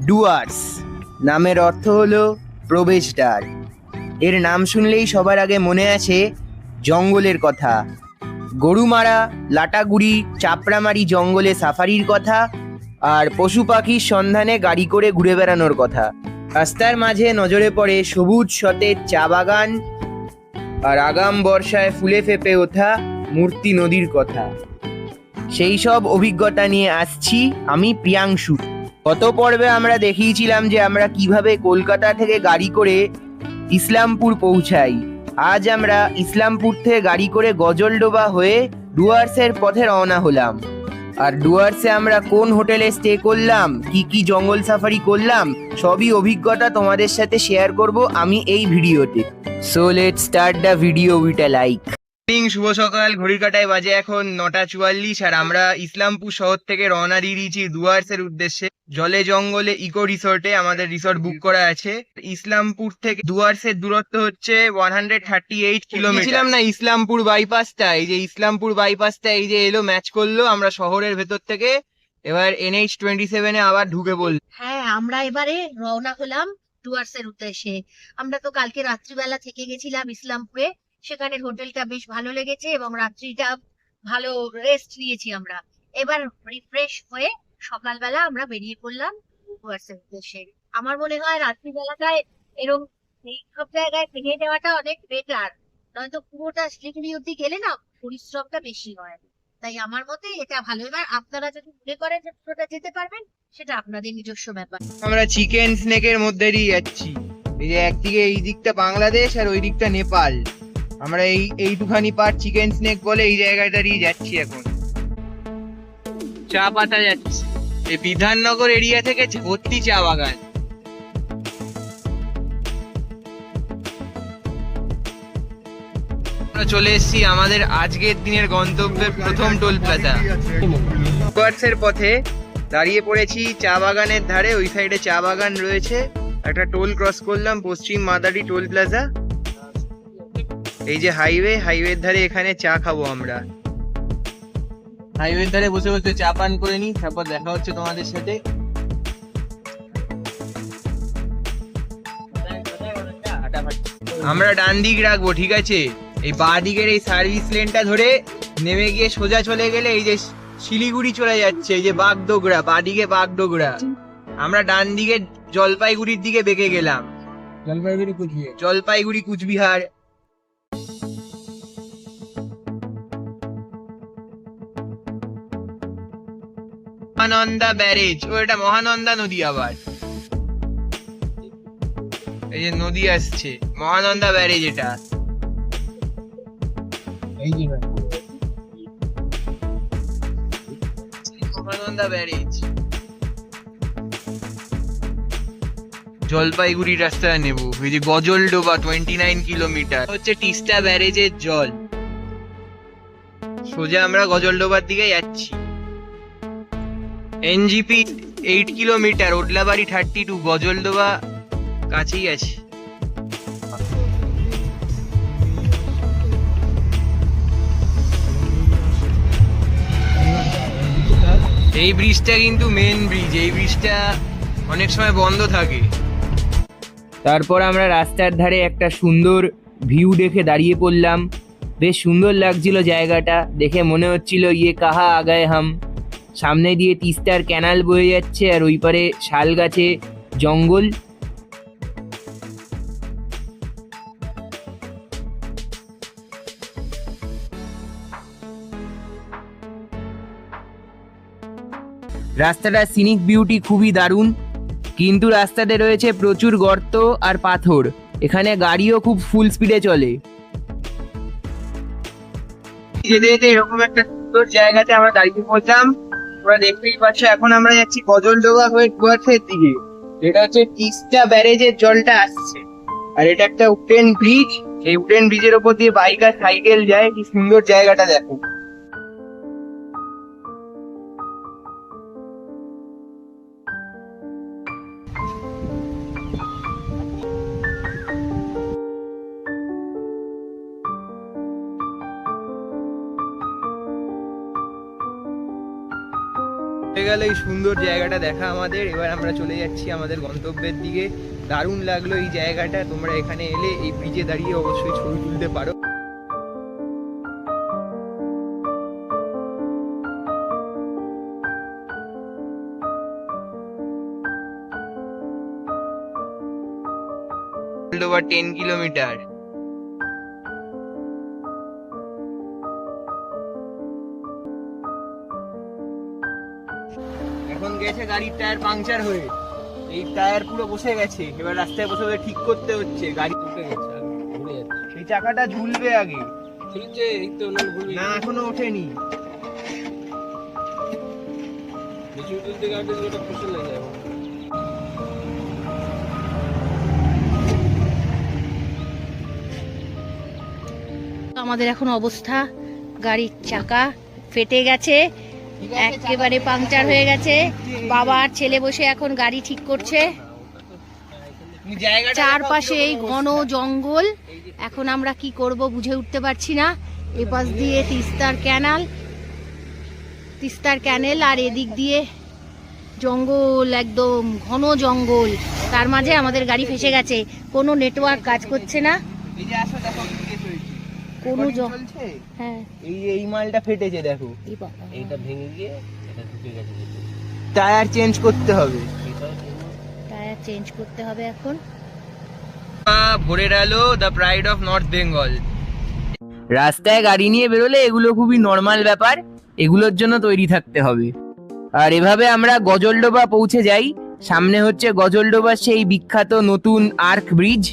ডুয়ার্স নামের অর্থ হলো প্রবেশদ্বার। এর নাম শুনলেই সবার আগে মনে আছে জঙ্গলের কথা, গরুমারা, লাটাগুড়ি, চাপড়ামারি জঙ্গলে সাফারির কথা, আর পশু পাখির সন্ধানে গাড়ি করে ঘুরে বেড়ানোর কথা। রাস্তার মাঝে নজরে পড়ে সবুজ সতেজ চা বাগান আর আগাম বর্ষায় ফুলে ফেপে ওঠা মূর্তি নদীর কথা। সেই সব অভিজ্ঞতা নিয়ে আসছি আমি, প্রিয়াংশু। গত পর্বে আমরা দেখিয়েছিলাম যে আমরা কিভাবে কলকাতা থেকে গাড়ি করে ইসলামপুর পৌঁছাই। আজ আমরা ইসলামপুর থেকে গাড়ি করে গজলডোবা হয়ে ডুয়ার্সের পথে রওনা হলাম। আর ডুয়ার্সে আমরা কোন হোটেলে স্টে করলাম, কি কি জঙ্গল সাফারি করলাম, সবই অভিজ্ঞতা তোমাদের সাথে শেয়ার করব আমি এই ভিডিওতে। So let's start the video with a like. শুভ সকাল, ঘড়ির কাঁটায় বাজে এখন 9:44 আর আমরা ইসলামপুর শহর থেকে রওনা দিয়ে দিয়েছি ডুয়ার্সের উদ্দেশ্যে। জলে জঙ্গলে ইকো রিসোর্টে আমাদের রিসোর্ট বুক করা আছে। ইসলামপুর থেকে ডুয়ার্সের দূরত্ব হচ্ছে 138 কিলোমিটার। ছিলাম না ইসলামপুর বাইপাসটা, এই যে ইসলামপুর বাইপাসটা এই যে এলো ম্যাচ করলো আমরা শহরের ভেতর থেকে। এবার NH27 এ আবার ঢুকে পড়ল। হ্যাঁ, আমরা এবারে রওনা হলাম ডুয়ার্সের উদ্দেশ্যে। আমরা তো কালকে রাত্রিবেলা থেকে গেছিলাম ইসলামপুরে, সেখানের হোটেলটা বেশ ভালো লেগেছে এবং রাত্রিটা ভালো রেস্ট নিয়েছি আমরা। এবার রিফ্রেশ হয়ে সকালবেলা আমরা বেরিয়ে পড়লাম ডুয়ার্সের উদ্দেশ্যে। আমার মনে হয় রাত্রিবেলাটায় এরকম এই সব জায়গায় থেকে যাওয়াটা অনেক বেটার, নয়তো পুরোটা শিলিগুড়ি অব্দি গেলে না পরিশ্রমটা বেশি হয়। তাই আমার মতে এটা ভালো। এবার আপনারা যদি মনে করেন যে পুরোটা যেতে পারবেন, সেটা আপনাদের নিজস্ব ব্যাপার। আমরা চিকেন স্নেকের মধ্যে দিয়ে যাচ্ছি। এই যে একদিকে এই দিকটা বাংলাদেশ আর ওই দিকটা নেপাল। আমরা এইটুখানি পার চিকেন স্নেক বলে এই জায়গাটা দিয়ে যাচ্ছি এখন। চা পাতা যাচ্ছে, এই বিধাননগর এরিয়া থেকে ভর্তি চা বাগান। আমরা চলে এসেছি আমাদের আজকের দিনের গন্তব্যের প্রথম টোল প্লাজা। ডুয়ার্সের পথে দাঁড়িয়ে পড়েছি চা বাগানের ধারে, ওই সাইডে চা বাগান রয়েছে। একটা টোল ক্রস করলাম, পশ্চিম মাদারি টোল প্লাজা। এই যে হাইওয়ের ধারে এখানে চা খাবো আমরা। হাইওয়ের ধারে বসে বসে চা পান করে নি, তারপর দেখা হচ্ছে তোমাদের সাথে। আমরা ডান দিক রাখবো, ঠিক আছে? এই বাঁ দিকের এই সার্ভিস লেনটা ধরে নেমে গিয়ে সোজা চলে গেলে এই যে শিলিগুড়ি চলে যাচ্ছে, এই যে বাগডোগরা, বাঁ দিকে বাগডোগরা। আমরা ডান দিকে জলপাইগুড়ির দিকে বেঁকে গেলাম। জলপাইগুড়ি কুচবিহার। মহানন্দা ব্যারেজ, ও এটা মহানন্দা নদী। আবার এই যে নদী আসছে, মহানন্দা ব্যারেজ এটা। মহানন্দা ব্যারেজ। জলপাইগুড়ি রাস্তা নেব। ওই যে গজলডোবা 29 কিলোমিটার হচ্ছে তিস্তা ব্যারেজের জল। সোজা আমরা গজলডোবার দিকে যাচ্ছি। NGP 8 কিলোমিটার, ওডলাবাড়ি 32, গজলডোবা কাছেই আছে। এই ব্রিজটা কিন্তু মেন ব্রিজ, এই ব্রিজটা অনেক সময় বন্ধ থাকে। তারপর আমরা রাস্তার ধারে একটা সুন্দর ভিউ দেখে দাঁড়িয়ে পড়লাম। বেশ সুন্দর লাগছিল জায়গাটা দেখে, মনে হচ্ছিল ইয়ে কাহা আগায় হাম। সামনে দিয়ে তিস্তার ক্যানাল বয়ে যাচ্ছে আর ওই পারে শাল গাছে জঙ্গল। রাস্তাটার সিনিক বিউটি খুবই দারুণ, কিন্তু রাস্তাতে রয়েছে প্রচুর গর্ত আর পাথর। এখানে গাড়িও খুব ফুল স্পিডে চলে। যেতে যেতে এরকম একটা সুন্দর জায়গাতে আমরা দাঁড়িয়ে পড়লাম। তোমরা দেখতেই পাচ্ছ এখন আমরা যাচ্ছি গজলডোবা হয়ে ডুয়ার্সের দিকে। এটা হচ্ছে তিস্তা ব্যারেজের জলটা আসছে, আর এটা একটা উডেন ব্রিজ। এই উডেন ব্রিজের ওপর দিয়ে বাইক আর সাইকেল যায়। কি সুন্দর জায়গাটা দেখো। গেল এই সুন্দর জায়গাটা দেখা আমাদের। এবার আমরা চলে যাচ্ছি আমাদের গন্তব্যের দিকে। দারুণ লাগলো এই জায়গাটা। তোমরা এখানে এলে এই ব্রিজে দাঁড়িয়ে অবশ্যই ছবি তুলতে পারো। Over 10 kilometre. এখন গেছে গাড়ির টায়ার পাংচার হয়ে, এই টায়ার পুরো বসে গেছে। এবার রাস্তায় বসে বসে ঠিক করতে হচ্ছে। গাড়ি উঠে গেছে, এই চাকাটা ঝুলবে আগে। ঝুলছে এই তো, না এখনো ওঠেনি। নিচু তুলতে গাড়ি ওটা ফসল হয়ে যাবে। আমাদের এখন অবস্থা, গাড়ির চাকা ফেটে গেছে, একেবারে পাংচার হয়ে গেছে। বাবা আর ছেলে বসে এখন গাড়ি ঠিক করছে। চারপাশে এই ঘন জঙ্গল, এখন আমরা কি করব বুঝে উঠতে পারছি না। এপাশ দিয়ে তিস্তার ক্যানেল আর এদিক দিয়ে জঙ্গল, একদম ঘন জঙ্গল। তার মাঝে আমাদের গাড়ি ফেসে গেছে, কোনো নেটওয়ার্ক কাজ করছে না। কোনো হ্যাঁ, এই মালটা ফেটেছে দেখো, এইটা ভেঙে গিয়ে এটা ঢুকে গেছে। টায়ার চেঞ্জ করতে হবে, এখন। ভোরের আলো, the pride of north Bengal. রাস্তায় গাড়ি নিয়ে বেরোলে এগুলো খুবই নর্মাল ব্যাপার, এগুলোর জন্য তৈরি থাকতে হবে। আর এভাবে আমরা গজলডোবা পৌঁছে যাই। সামনে হচ্ছে গজলডোবার সেই বিখ্যাত নতুন আর্ক ব্রিজ।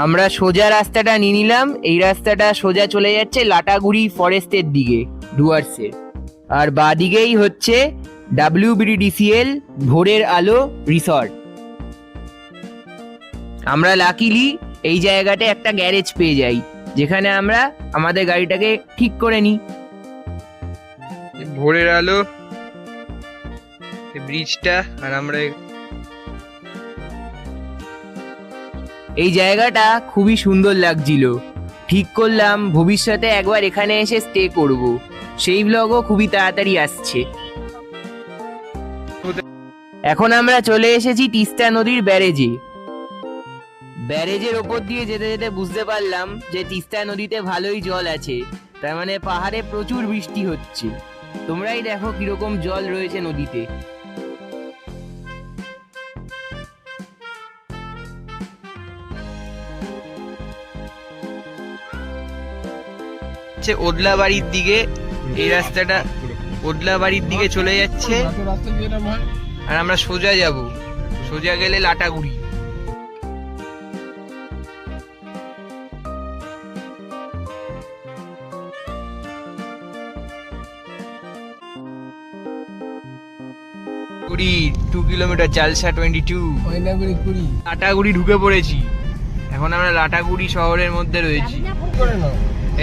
আমরা সোজা রাস্তাটা নিয়ে নিলাম। এই রাস্তাটা সোজা চলে যাচ্ছে লাটাগুড়ি ফরেস্টের দিকে, ডুয়ার্সের। আর বাদিকেই হচ্ছে WBDCL ভোরের আলো রিসর্ট। আমরা লাকিলি এই জায়গাতে একটা গ্যারেজ পেয়ে যাই, যেখানে আমরা আমাদের গাড়িটাকে ঠিক করে নিই। ভোরের আলো ব্রিজটা, আর আমরা এই জায়গাটা খুবই সুন্দর লাগছিল। ঠিক করলাম ভবিষ্যতে একবার এখানে এসে স্টে করব। সেই ব্লগও খুবই তাড়াতাড়ি আসছে। এখন আমরা চলে এসেছি তিস্তা নদীর ব্যারেজে। ব্যারেজের ওপর দিয়ে যেতে যেতে বুঝতে পারলাম যে তিস্তা নদীতে ভালোই জল আছে, তার মানে পাহাড়ে প্রচুর বৃষ্টি হচ্ছে। তোমরাই দেখো কিরকম জল রয়েছে নদীতে। ওদলাবাড়ির দিকে, এই রাস্তাটা ওদলাবাড়ির দিকে চলে যাচ্ছে। আর আমরা সোজা যাব, সোজা গেলে লাটাগুড়ি। কুড়ি 2 কিলোমিটার, চালসা 22, লাটাগুড়ি ঢুকে পড়েছি। এখন আমরা লাটাগুড়ি শহরের মধ্যে রয়েছি।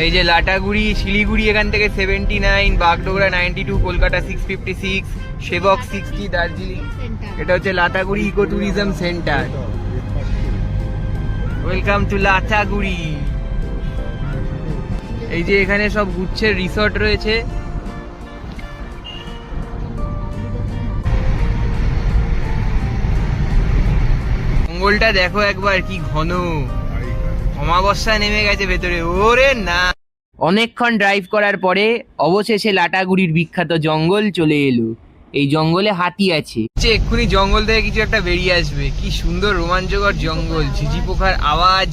এই যে লাটাগুড়ি, শিলিগুড়ি এখান থেকে 79, বাগডোগরা 92, কলকাতা 656, সেবক 60, দার্জিলিং। এটা হচ্ছে Lataguri eco tourism centre. Welcome to Lataguri. এই যে এখানে সব গুচ্ছের রিসর্ট রয়েছে। জঙ্গলটা দেখো একবার, কি ঘন। অমাবস্যা নেমে গেছে ভেতরে, ওরে না। অনেকক্ষণ ড্রাইভ করার পরে অবশেষে লাটাগুড়ির বিখ্যাত জঙ্গল চলে এলো। এই জঙ্গলে হাতি আছে। এক্ষুনি জঙ্গল থেকে কিছু একটা বেরিয়ে আসবে। কি সুন্দর রোমাঞ্চকর জঙ্গল, ঝিঝি পোকার আওয়াজ।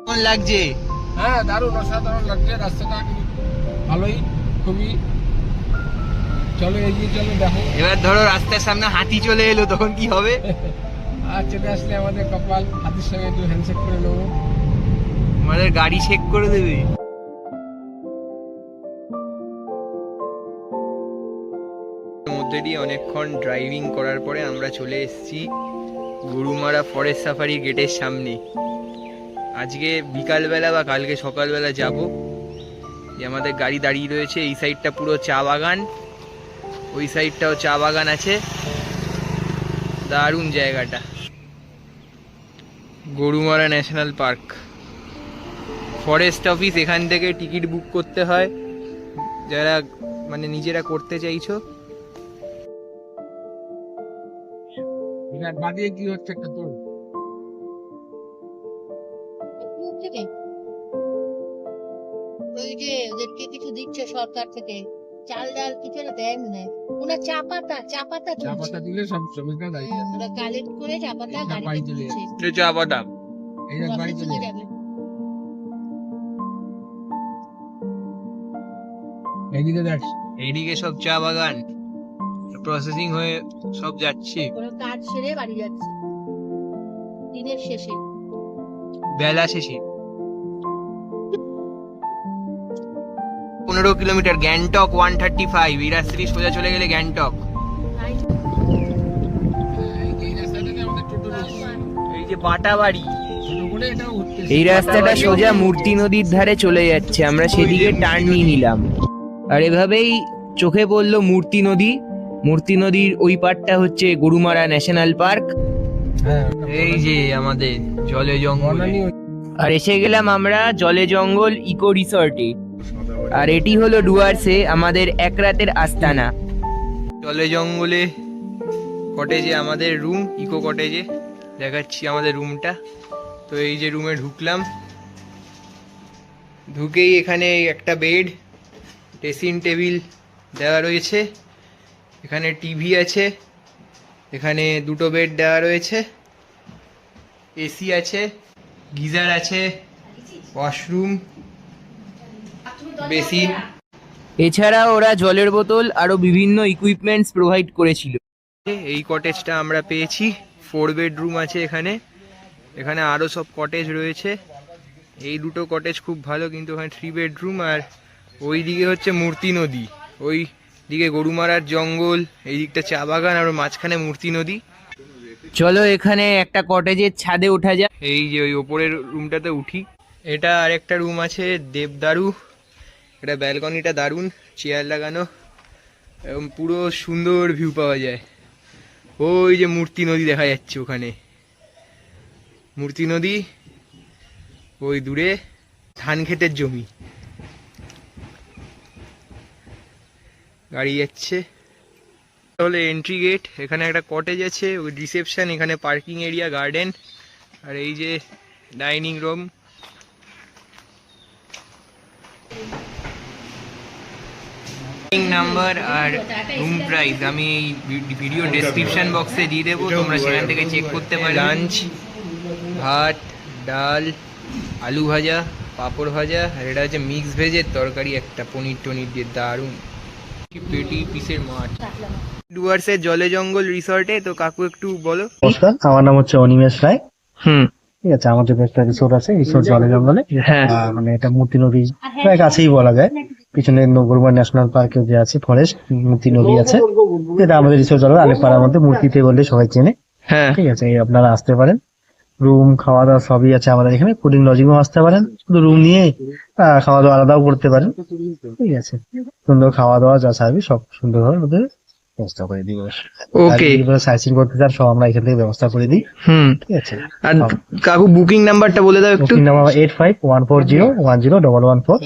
কেমন লাগছে? হ্যাঁ, দারুণ, অসাধারণ লাগছে। রাস্তাটা ভালোই, খুবই। চলো এগিয়ে চলো, দেখো। এবার ধরো রাস্তার সামনে হাতি চলে এলো, তখন কি হবে? আর চলে আসলে আমাদের কপাল। হাতির সঙ্গে একটু হ্যান্ডশেক করে নেবো, আমাদের গাড়ি চেক করে দেবে। মধ্যে দিয়ে অনেকক্ষণ ড্রাইভিং করার পরে আমরা চলে এসেছি গরুমারা ফরেস্ট সাফারি গেটের সামনে। আজকে বিকালবেলা বা কালকে সকালবেলা যাব। যে আমাদের গাড়ি দাঁড়িয়ে রয়েছে, এই সাইডটা পুরো চা বাগান, ওই সাইডটাও চা বাগান আছে। দারুণ জায়গাটা। Gorumara national park, forest office. এখান থেকে টিকিট বুক করতে হয় যারা মানে নিজেরা করতে চাইছো। বাদিয়ে কি হচ্ছে একটা তোর থেকে ওই যে ওদেরকে কিছু দিচ্ছে সরকার থেকে, চাল ডাল কিছু না দেয় মনে হয়। ওরা চা পাতা চা পাতা দিলে সব শ্রমিকরা দাঁড়িয়ে যাবে। ওরা কালেক্ট করে চা পাতা বাড়ি গাড়িতে চলে তুলছে। চা বাদাম এই দেখ বাড়ি চলে যাবে। এইদিকে দেখ, এইদিকে সব চা বাগান প্রসেসিং হয়ে সব যাচ্ছে। ওরা কাজ সেরে বাড়ি যাচ্ছে দিনের শেষে। বেলা শেষে 15 কিলোমিটার, গ্যাংটক 135, ইরাশ্রী সোজা চলে গেলে গ্যাংটক। এই রাস্তাটাতে আমাদের টোটো রয়েছে। এই যে বাটা বাড়ি, টোটো করে এটা উঠতে এই রাস্তাটা সোজা মূর্তি নদীর ধারে চলে যাচ্ছে, আমরা সেদিকে টার্ন নিয়ে নিলাম। আর এভাবেই চোখে পড়লো মূর্তি নদী। মূর্তি নদীর ওই পাড়টা হচ্ছে গরুমারা ন্যাশনাল পার্ক। হ্যাঁ এই যে আমাদের জলে জঙ্গল। বনানী আর এসে গেলাম আমরা জলে জঙ্গল ইকো রিসর্টে। আর এটি হলো ডুয়ার্সে আমাদের এক রাতের আস্তানা। জলে জঙ্গলে কটেজে আমাদের রুম, ইকো কটেজে দেখাচ্ছি আমাদের রুমটা। তো এই যে রুমে ঢুকলাম, ঢুকেই এখানে একটা বেড, ড্রেসিং টেবিল দেওয়া রয়েছে, এখানে টিভি আছে, এখানে দুটো বেড দেওয়া রয়েছে, এসি আছে, গিজার আছে, ওয়াশরুম, বেসিন। এছাড়া ওরা জলের বোতল আরো বিভিন্ন ইকুইপমেন্টস প্রোভাইড করেছিল। এই কটেজটা আমরা পেয়েছি, 4 বেডরুম আছে এখানে। এখানে আরো সব কটেজ রয়েছে। এই দুটো কটেজ খুব ভালো, কিন্তু ওখানে 3 বেডরুম। আর ওই দিকে হচ্ছে মূর্তি নদী, ওই দিকে গরুমারার জঙ্গল, এই দিকটা চা বাগান, আর ওর মাঝখানে মূর্তি নদী। চলো এখানে একটা কটেজের ছাদে ওঠা যাক। এই যে ওই ওপরের রুমটাতে উঠি। এটা আরেকটা রুম আছে, দেবদারু। এটা ব্যালকনিটা দারুণ, চেয়ার লাগানো, এবং পুরো সুন্দর ভিউ পাওয়া যায়। ওই যে মূর্তি নদী দেখা যাচ্ছে, ওখানে মূর্তি নদী, ওই দূরে ধান ক্ষেতের জমি, গাড়ি যাচ্ছে। তাহলে এন্ট্রি গেট, এখানে একটা কটেজ আছে, ওই রিসেপশন, এখানে পার্কিং এরিয়া, গার্ডেন, আর এই যে ডাইনিং রুম। নাম্বার আর রুম প্রাইস আমি এই ভিডিও ডেসক্রিপশন বক্সে দিয়ে দেবো, তোমরা সেখান থেকে চেক করতে পারো। লাঞ্চ, ভাত, ডাল, আলু ভাজা, পাঁপড় ভাজা, আর এটা হচ্ছে মিক্স ভেজের তরকারি, একটা পনির টনির দিয়ে দারুণ পেটি পিসের মাছ। ডুয়ার্সের জলে জঙ্গল রিসর্টে। তো কাকু একটু বলো। নমস্কার, আমার নাম হচ্ছে অনিমেষ রায়। ঠিক আছে, আমাদের একটা রিসোর্ট আছে, রিসোর্ট জলে জঙ্গলে। হ্যাঁ, মানে এটা মূর্তি নদী প্রায় কাছেই বলা যায়। পিছনে গরুমারা ন্যাশনাল পার্কে যে আছে ফরেস্ট, মূর্তি নদী আছে। এটা আমাদের রিসোর্ট জলে আলেপাড়ার মধ্যে মূর্তিতে বললে সবাই চেনে। হ্যাঁ, ঠিক আছে, এই আপনারা আসতে পারেন। রুম, খাওয়া দাওয়া সবই আছে আমাদের এখানে। ফুডিং লজিংও আসতে পারেন, শুধু রুম নিয়ে খাওয়া দাওয়া আলাদাও করতে পারেন। ঠিক আছে, সুন্দর খাওয়া দাওয়া যা চাইবে সব সুন্দরভাবে ওদের ব্যবস্থা করে দিই। ওকে। সাইসিং করতে চান সব আমরা এখান থেকে ব্যবস্থা করে দিই। ঠিক আছে, আর কাকু বুকিং নাম্বারটা বলে দাও একটু। Booking number 8514010114।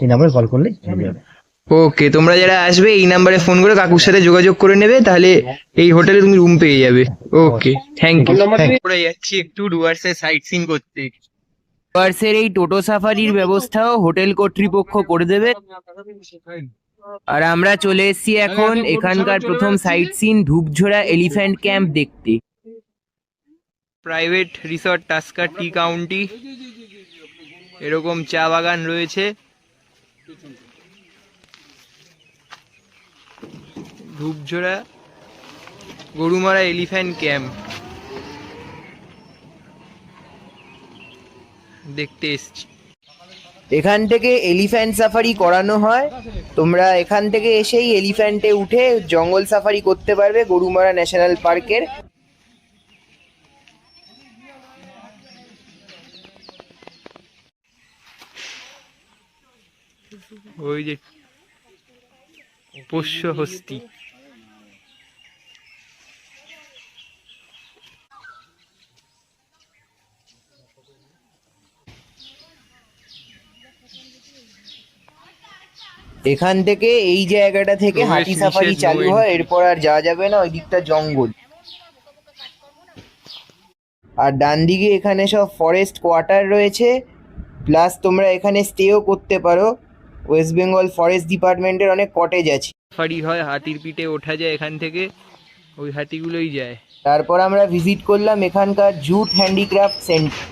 এই নাম্বারে কল করলে হয়ে যাবে। ওকে, তোমরা যারা আসবে এই নাম্বারে ফোন করে কাকুর সাথে যোগাযোগ করে নেবে, তাহলে এই হোটেলে তুমি রুম পেয়ে যাবে। ওকে, থ্যাংক ইউ। আমরা যাচ্ছি একটু ডুয়ার্সে সাইট সিন করতে। ডুয়ার্সের এই টোটো সাফারির ব্যবস্থাও হোটেল কর্তৃপক্ষ করে দেবে। আর আমরা চলে এসেছি এখন এখানকার প্রথম sight seen Dhupjhora elephant camp দেখতে। Private resort Tusker tea county, এরকম চা বাগান রয়েছে। ধূপঝোড়া গরুমারা এলিফ্যান্ট ক্যাম্প দেখতে এসছি। এখান থেকে এলিফ্যান্ট সাফারি করানো হয়। তোমরা এখান থেকে এসেই এলিফ্যান্টে উঠে জঙ্গল সাফারি করতে পারবে গরুমারা ন্যাশনাল পার্কের। ওই যে পোষ্য হস্তি। এখান থেকে এই জায়গাটা থেকে প্রবেশ হাতি সাফারি নিষেধ, চালু no হয়, entry। এরপর আর যাওয়া যাবে না, ওই দিকটা জঙ্গল। আর ডান দিকে এখানে সব ফরেস্ট কোয়ার্টার রয়েছে, প্লাস তোমরা এখানে স্টেও করতে পারো। ওয়েস্ট বেঙ্গল ফরেস্ট ডিপার্টমেন্টের অনেক কটেজ আছে। সাফারি হয়, হাতির পিঠে ওঠা যায় এখান থেকে, ওই হাতিগুলোই যায়। তারপর আমরা ভিজিট করলাম এখানকার জুট হ্যান্ডিক্রাফট সেন্টার।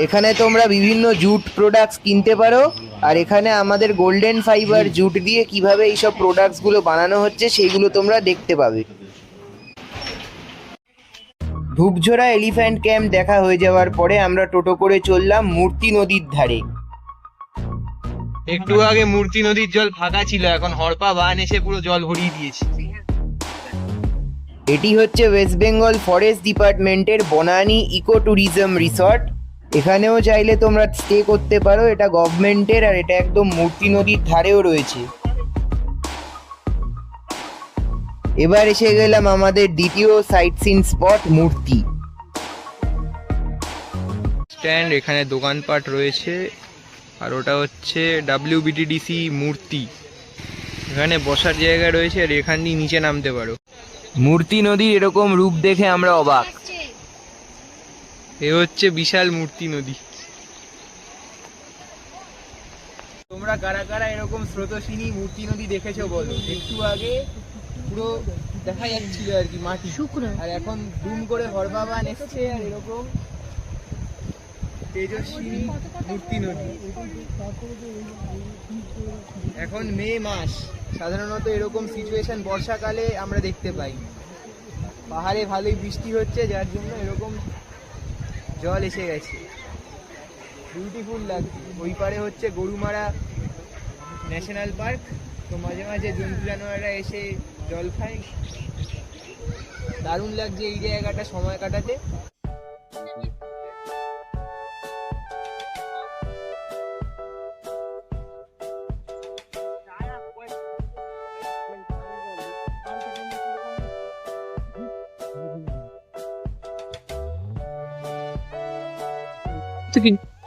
এখানে তোমরা বিভিন্ন জুট প্রোডাক্টস কিনতে পারো, আর এখানে আমাদের গোল্ডেন ফাইবার জুট দিয়ে কিভাবে এইসব প্রোডাক্টসগুলো বানানো হচ্ছে সেইগুলো তোমরা দেখতে পাবে। ধূপঝোড়া এলিফ্যান্ট ক্যাম্প দেখা হয়ে যাওয়ার পরে আমরা টোটো করে চললাম মূর্তি নদীর ধারে। একটু আগে মূর্তি নদীর জল ফাঁকা ছিল, এখন হরপা বান এসে পুরো জল ভরিয়ে দিয়েছে। এটি হচ্ছে ওয়েস্ট বেঙ্গল ফরেস্ট ডিপার্টমেন্টের বনানী ইকো ট্যুরিজম রিসর্ট। এখানেও চাইলে তোমরা স্টে করতে পারো, এটা গভর্নমেন্টের, আর এটা একদম মূর্তি নদীর ধারেও রয়েছে। এবার এসে গেলাম আমাদের দ্বিতীয় সাইট সিন স্পট মূর্তি। স্ট্যান্ড, এখানে দোকানপাট রয়েছে, আর ওটা হচ্ছে WBTDC মূর্তি। এখানে বসার জায়গা রয়েছে, আর এখান দিয়ে নিচে নামতে পারো। মূর্তি নদীর এরকম রূপ দেখে আমরা অবাক। এ হচ্ছে বিশাল মূর্তি নদী। তোমরা কারা কারা এরকম স্রোতস্বিনী মূর্তি নদী দেখেছো বলো? একটু আগে পুরো দেখা যাচ্ছিল আর কি মাটি, আর এখন দুম করে হরবাবান এসছে, আর এরকম তেজস্বিনী মূর্তি নদী। এখন মে মাস, সাধারণত এরকম সিচুয়েশন বর্ষাকালে আমরা দেখতে পাই। পাহাড়ে ভালোই বৃষ্টি হচ্ছে, যার জন্য এরকম জল এসে গেছে। বিউটিফুল লাগছে। ওই পারে হচ্ছে গরুমারা ন্যাশনাল পার্ক, তো মাঝে মাঝে জন্তু জানোয়াররা এসে জল খায়। দারুণ লাগছে এই জায়গাটা সময় কাটাতে।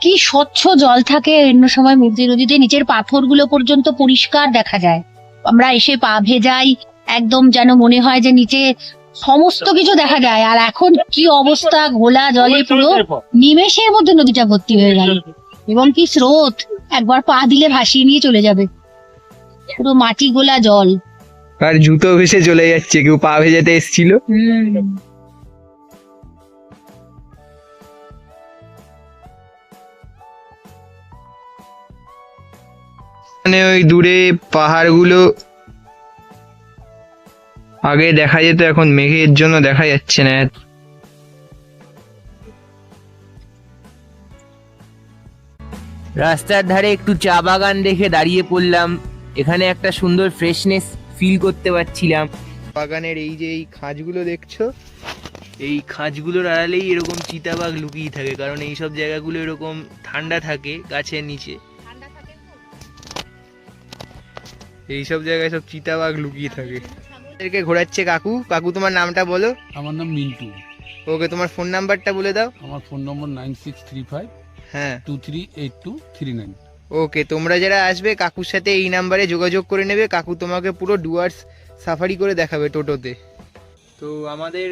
কি স্বচ্ছ জল থাকে অন্য সময় মূর্তি নদীতে, নিচের পাথরগুলো পর্যন্ত পরিষ্কার দেখা যায়। আমরা এসে পা ভেজাই, একদম যেন মনে হয় যে নিচে সমস্ত কিছু দেখা যায়। আর এখন কি অবস্থা, ঘোলা জলে পুরো নিমেষের মধ্যে নদীটা ভর্তি হয়ে গেল, এবং কি স্রোত, একবার পা দিলে ভাসিয়ে নিয়ে চলে যাবে। পুরো মাটি গোলা জল। আর জুতো ভেসে চলে যাচ্ছে, কেউ পা ভেজাতে এসেছিল। মানে ওই দূরে পাহাড়গুলো আগে দেখা যেত, এখন মেঘের জন্য দেখা যাচ্ছে না। রাস্তার ধারে একটু চা বাগান দেখে দাঁড়িয়ে পড়লাম। এখানে একটা সুন্দর ফ্রেশনেস ফিল করতে পারছিলাম। বাগানের এই যে এই খাঁজগুলো দেখছো, এই খাঁজগুলোর আড়ালেই এরকম চিতাবাঘ লুকিয়ে থাকে, কারণ এই সব জায়গাগুলো এরকম ঠান্ডা থাকে গাছের নিচে। এইসব জায়গায় সব চিতাবাঘ লুকিয়ে থাকে। এদেরকে ঘোরাচ্ছে কাকু। কাকু, তোমার নামটা বলো। আমার নাম মিন্টু। ওকে, তোমার ফোন নাম্বারটা বলে দাও। আমার ফোন নম্বর 9635 হ্যাঁ, 238239। ওকে, তোমরা যারা আসবে কাকুর সাথে এই নাম্বারে যোগাযোগ করে নেবে। কাকু তোমাকে পুরো ডুয়ার্স সাফারি করে দেখাবে টোটোতে। তো আমাদের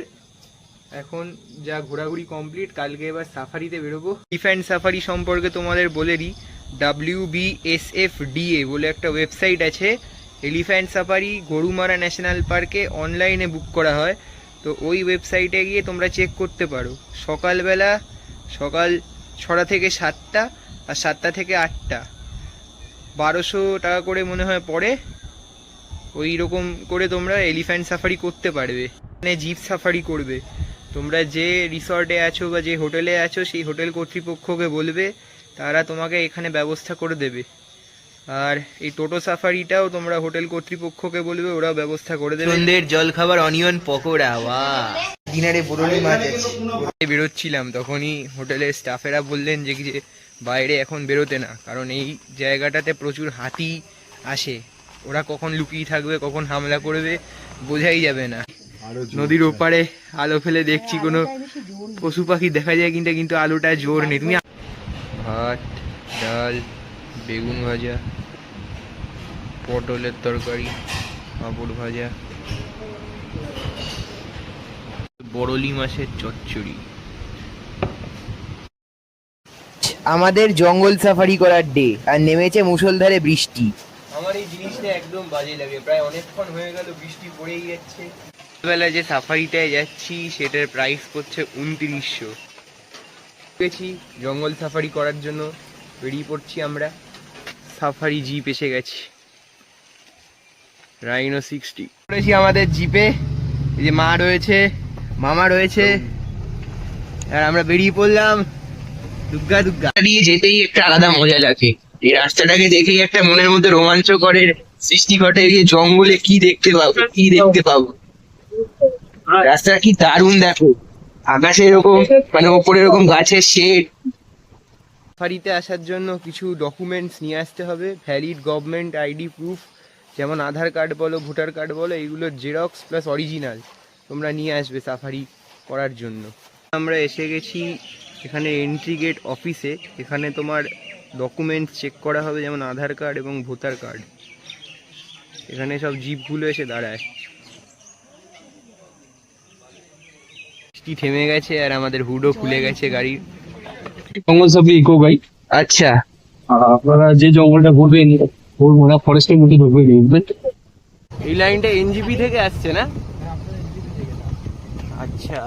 এখন যা ঘোরাঘুরি কমপ্লিট, কালকে এবার সাফারিতে বেরোবো। এলিফ্যান্ট সাফারি সম্পর্কে তোমাদের বলে দিই, WBSFDA বলে একটা ওয়েবসাইট আছে। এলিফ্যান্ট সাফারি গরুমারা ন্যাশনাল পার্কে অনলাইনে বুক করা হয়। তো ওই ওয়েবসাইটে গিয়ে তোমরা চেক করতে পারো। সকালবেলা সকাল 6টা থেকে 7টা, আর 7টা থেকে 8টা, 1200 টাকা করে মনে হয় পড়ে। ওই রকম করে তোমরা এলিফ্যান্ট সাফারি করতে পারবে। মানে জিপ সাফারি করবে। তোমরা যে রিসর্টে আছো বা যে হোটেলে আছো, সেই হোটেল কর্তৃপক্ষকে বলবে, তারা তোমাকে এখানে ব্যবস্থা করে দেবে। আর এই টোটো সাফারিটাও তোমরা হোটেল কর্তৃপক্ষকে বলবে, ওরাও ব্যবস্থা করে দেবে। সন্ধ্যের জল খাবার অনিয়ন পকোড়া, বাহ। ডিনারে বরলি মাছ আছে। বেরোচ্ছিলাম তখনই হোটেলের স্টাফেরা বললেন যে বাইরে এখন বেরোতে না, কারণ এই জায়গাটাতে প্রচুর হাতি আসে, ওরা কখন লুকিয়ে থাকবে, কখন হামলা করবে বোঝাই যাবে না। নদীর ওপারে আলো ফেলে দেখছি কোনো পশু পাখি দেখা যায় কিন্তু আলোটা জোর নেই। তুমি ভাত, ডাল, বেগুন ভাজা, পটলের তরকারি, পাঁপড় ভাজা, বড়লি মাছের চচ্চড়ি। আমাদের জঙ্গল সাফারি করার ডে, আর নেমেছে মুষলধারে বৃষ্টি। আমার এই জিনিসটা একদম বাজে লাগে, প্রায় অনেকক্ষণ হয়ে গেল বৃষ্টি পড়েই যাচ্ছে। বেলায় যে সাফারিটায় যাচ্ছি সেটার প্রাইস পড়ছে 2900। গেছি জঙ্গল সাফারি করার জন্য, বেরিয়ে পড়ছি আমরা। সাফারি জিপ এসে গেছি, রাইনো 60 করেছি আমাদের জিপে। এই যে মা রয়েছে, মামা রয়েছে, আর আমরা বেরিয়ে পড়লাম দুগ্গা দুগ্গা। দিয়ে যেতেই একটা আলাদা মজা লাগে, এই রাস্তাটাকে দেখেই একটা মনের মধ্যে রোমাঞ্চকরের সৃষ্টি ঘটে। এই জঙ্গলে কি দেখতে পাবো, রাস্তাটা কি দারুণ, দেখো আকাশে এরকম মানে ওপরে এরকম গাছের শেড। সাফারিতে আসার জন্য কিছু ডকুমেন্টস নিয়ে আসতে হবে, ভ্যালিড গভর্নমেন্ট আইডি প্রুফ, যেমন আধার কার্ড বলো, ভোটার কার্ড বলো, এইগুলোর জেরক্স প্লাস অরিজিনাল তোমরা নিয়ে আসবে সাফারি করার জন্য। আমরা এসে গেছি এখানে এন্ট্রি গেট অফিসে। এখানে তোমার ডকুমেন্টস চেক করা হবে, যেমন আধার কার্ড এবং ভোটার কার্ড। এখানে সব জিপগুলো এসে দাঁড়ায়। বৃষ্টি থেমে গেছে আর আমাদের হুডও খুলে গেছে গাড়ির। জঙ্গল সাফারি ইকো গাইড। আচ্ছা, আপনারা যে জঙ্গলটা ঘুরবেন ওরা ফরেস্টের মধ্যে ঢুকবেন। এই লাইনটা এনজিপি থেকে আসছে না? আচ্ছা,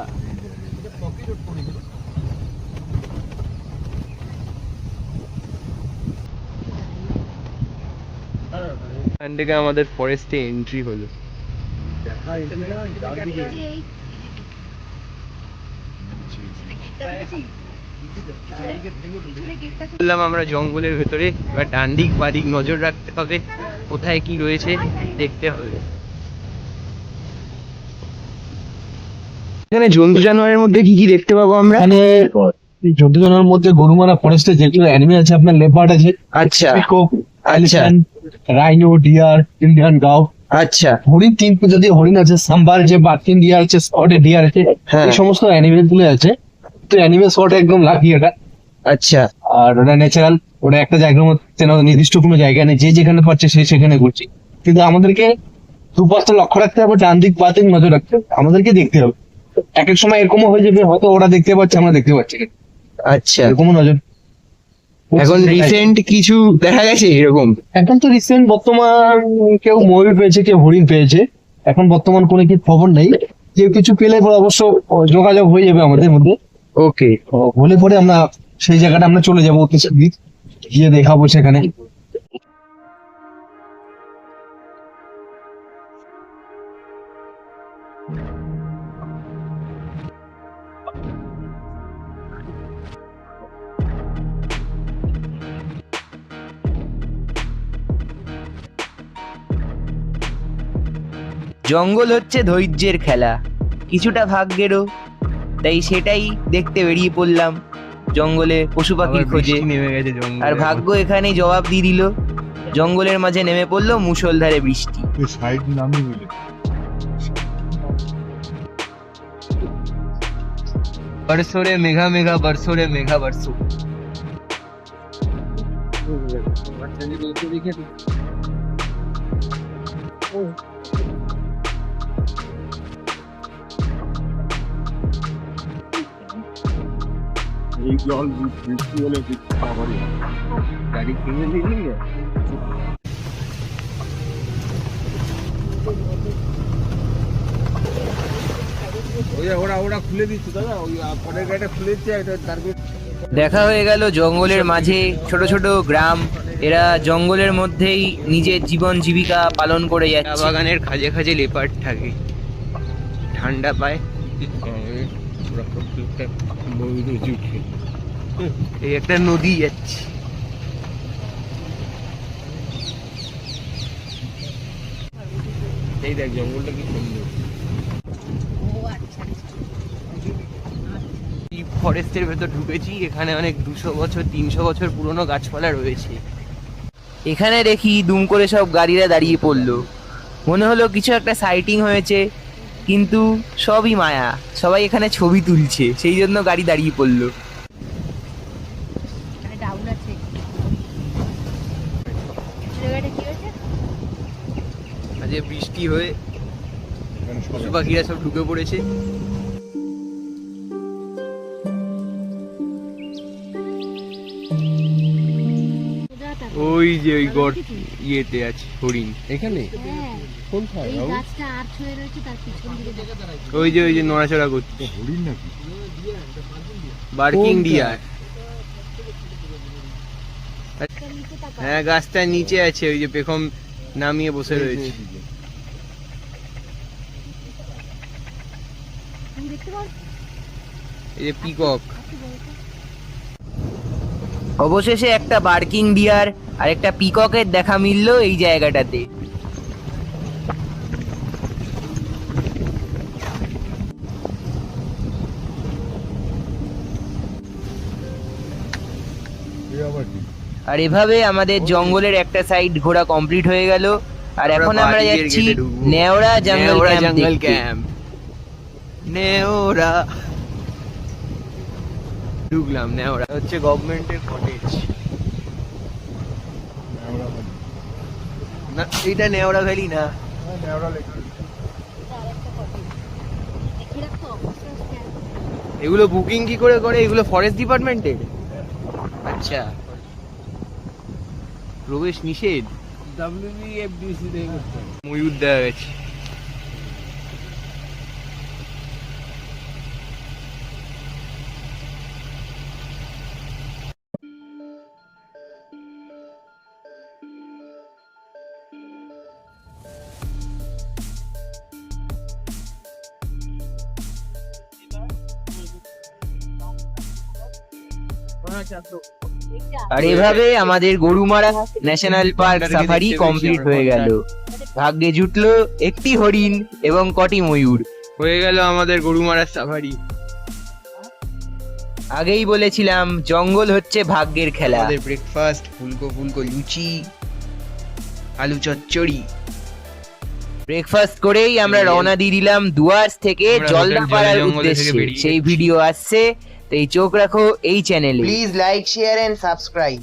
এখান থেকে আমাদের ফরেস্টে এন্ট্রি হলো। বললাম আমরা জঙ্গলের ভেতরে, এবার ডান দিক বাঁ দিক নজর রাখতে হবে, কোথায় কি রয়েছে দেখতে হবে। এখানে জন্তু জানোয়ারের মধ্যে কি কি দেখতে পাবো আমরা? এখানে জন্তু জানোয়ারের মধ্যে গরুমারা ফরেস্টে যেগুলো অ্যানিমেল আছে, আপনার লেপার্ড আছে, আচ্ছা পিকক, আচ্ছা রাইনো, ডিয়ার, ইন্ডিয়ান গাও। আচ্ছা, হরিণ, 3 প্রজাতির হরিণ আছে, সাম্বার যে বার্কিন ডিয়ার আছে, স্পটেড ডিয়ার আছে, হ্যাঁ। এই সমস্ত অ্যানিমেল গুলো আছে। তো অ্যানিমেল স্পট একদম লাকি এটা। আচ্ছা, আর ওটা ন্যাচারাল, ওটা একটা জায়গার মধ্যে নির্দিষ্ট কোনো জায়গা নেই, যে যেখানে পাচ্ছে সে সেখানে ঘুরছে। কিন্তু আমাদেরকে দুপাশটা লক্ষ্য রাখতে হবে, ডান দিক বাঁ দিক নজর রাখতে হবে, আমাদেরকে দেখতে হবে। এক এক সময় এরকমও হয়ে যাবে, হয়তো ওরা দেখতে পাচ্ছে আমরা দেখতে পাচ্ছি না, আচ্ছা। এরকমও নজর। এখন রিসেন্ট কিছু দেখা গেছে এরকম? এখন তো রিসেন্ট বর্তমান কেউ ময়ূর পেয়েছে, কেউ হরিণ পেয়েছে। এখন বর্তমান কোনো কি খবর নেই, কেউ কিছু পেলে পরে অবশ্য যোগাযোগ হয়ে যাবে আমাদের মধ্যে। ওকে, হলে পরে আমরা সেই জায়গাটা আমরা চলে যাবো, গিয়ে দেখাবো সেখানে। জঙ্গল হচ্ছে ধৈর্যের খেলা, কিছুটা ভাগ্যেরও, তাই সেটাই দেখতে বেরিয়ে পড়লাম জঙ্গলে পশু পাখির খোঁজে। নেমে গেছে জঙ্গল, আর ভাগ্য এখানেই জবাব দিয়ে দিল, জঙ্গলের মাঝে নেমে পড়লো মুষলধারে বৃষ্টি। বর্ষরে মেঘা মেঘা, বর্ষরে মেঘা বর্ষো। এই জল বৃষ্টি হলে গাড়ি কিনে দিলি। ওরা খুলে দিচ্ছে দাদা, ওই পরের গাড়িটা খুলে দিচ্ছে, তারপর দেখা হয়ে গেল জঙ্গলের মাঝে ছোট ছোট গ্রাম, এরা জঙ্গলের মধ্যেই নিজের জীবন জীবিকা পালন করে চা যাচ্ছে। বাগানের খাজে খাজে লেপার্ড থাকে, ঠান্ডা পায়। এই একটা নদী যাচ্ছে, এই দেখ জঙ্গলটা কি সুন্দর। ও আচ্ছা ডিপ ফরেস্টের ভেতর ঢুকেছি, এখানে অনেক 200 বছর 300 বছর পুরনো গাছপালা রয়েছে। এখানে দেখি দুম করে সব গাড়িরা দাঁড়িয়ে পড়লো, মনে হলো কিছু একটা সাইটিং হয়েছে, কিন্তু সবই মায়া, সবাই এখানে ছবি তুলছে, সেই জন্য গাড়ি দাঁড়িয়ে পড়লো। এখানে ডাউন আছে। জায়গাটা কি হয়েছে? আজ বৃষ্টি হয়ে পশু পাখিরা সব ঢুকে পড়েছে। ওই যে ওই গড় ইয়েতে আছে হরিণ, এখানে কোনখানে? এই গাছটা আর্চ হয়ে রয়েছে, তার পিছন দিকে দেখো। ওই যে নড়াচড়া করছে হরিণ নাকি? Barking deer. হ্যাঁ গাছটা নিচে আছে, ওই যে পেখম নামিয়ে বসে রয়েছে। তুমি দেখতে পাচ্ছ? এই যে পিকক। অবশেষে একটা বার্কিং ডিয়ার আর একটা পিককের দেখা মিললো এই জায়গাটাতে। আর এভাবে আমাদের জঙ্গলের একটা সাইড ঘোরা কমপ্লিট হয়ে গেল, আর এখন আমরা যাচ্ছি নেওড়া জঙ্গল ক্যাম্প। নেওড়া ঢুকলাম। নেওড়া হচ্ছে গভর্নমেন্টের কটেজ। না এটা নেওড়া ভ্যালি না, দেখে রাখো অফিসার স্ট্যান্ড। এগুলো বুকিং কি করে করে? এগুলো ফরেস্ট ডিপার্টমেন্টের। আচ্ছা, প্রবেশ নিষেধ। WBFDC ময়ূর দেওয়া গেছে। আর এভাবে আমাদের Gorumara national park safari complete হয়ে গেল। ভাগ্যে জুটলো একটি হরিণ এবং কটি ময়ূর। হয়ে গেল আমাদের গরুমারার সাফারি। আগেই বলেছিলাম জঙ্গল হচ্ছে ভাগ্যের খেলা। আমাদের ব্রেকফাস্ট ফুলকো ফুলকো লুচি, আলু চচ্চড়ি। ব্রেকফাস্ট করেই আমরা রওনা দিয়ে দিলাম ডুয়ার্স থেকে জলদাপাড়ার উদ্দেশ্যে। সেই ভিডিও আসছে, তাই চোখ রাখো এই চ্যানেলে। Please like share and subscribe.